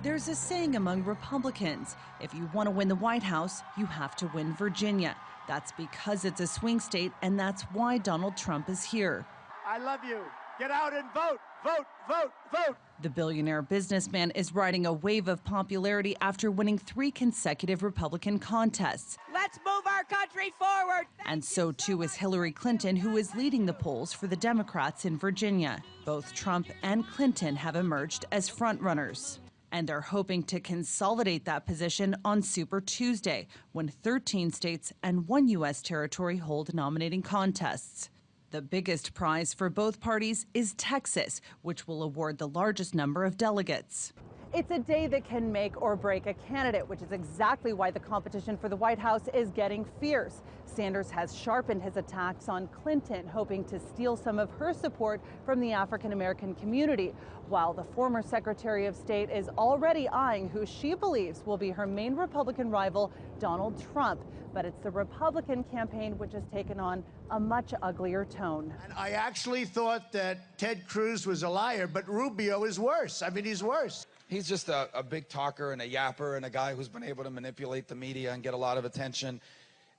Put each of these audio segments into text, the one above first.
There's a saying among Republicans, if you want to win the White House, you have to win Virginia. That's because it's a swing state, and that's why Donald Trump is here. I love you. Get out and vote, vote, vote, vote. The billionaire businessman is riding a wave of popularity after winning 3 consecutive Republican contests. Let's move our country forward. And so too is Hillary Clinton, who is leading the polls for the Democrats in Virginia. Both Trump and Clinton have emerged as frontrunners. And they're hoping to consolidate that position on Super Tuesday, when 13 states and 1 U.S. territory hold nominating contests. The biggest prize for both parties is Texas, which will award the largest number of delegates. It's a day that can make or break a candidate, which is exactly why the competition for the White House is getting fierce. Sanders has sharpened his attacks on Clinton, hoping to steal some of her support from the African-American community, while the former Secretary of State is already eyeing who she believes will be her main Republican rival, Donald Trump. But it's the Republican campaign which has taken on a much uglier tone. And I actually thought that Ted Cruz was a liar, but Rubio is worse. I mean, he's worse. He's just a big talker and a yapper and a guy who's been able to manipulate the media and get a lot of attention.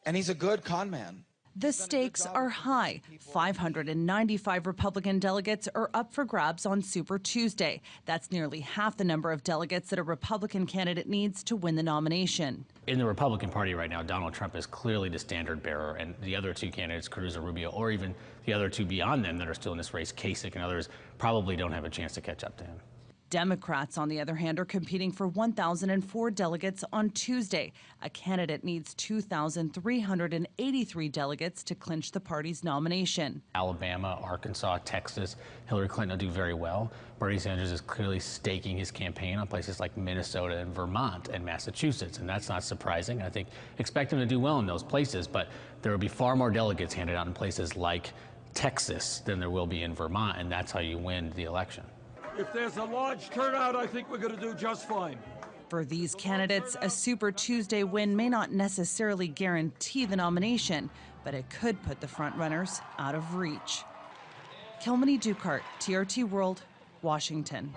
And he's a good con man. The stakes are high. 595 Republican delegates are up for grabs on Super Tuesday. That's nearly half the number of delegates that a Republican candidate needs to win the nomination. In the Republican Party right now, Donald Trump is clearly the standard bearer, and the other 2 candidates, Cruz or Rubio, or even the other 2 beyond them that are still in this race, Kasich and others, probably don't have a chance to catch up to him. Democrats, on the other hand, are competing for 1,004 delegates on Tuesday. A candidate needs 2,383 delegates to clinch the party's nomination. Alabama, Arkansas, Texas, Hillary Clinton will do very well. Bernie Sanders is clearly staking his campaign on places like Minnesota and Vermont and Massachusetts, and that's not surprising. I think expect him to do well in those places, but there will be far more delegates handed out in places like Texas than there will be in Vermont, and that's how you win the election. If there's a large turnout, I think we're going to do just fine. For these candidates, a Super Tuesday win may not necessarily guarantee the nomination, but it could put the frontrunners out of reach. Kilmany Dukart, TRT World, Washington.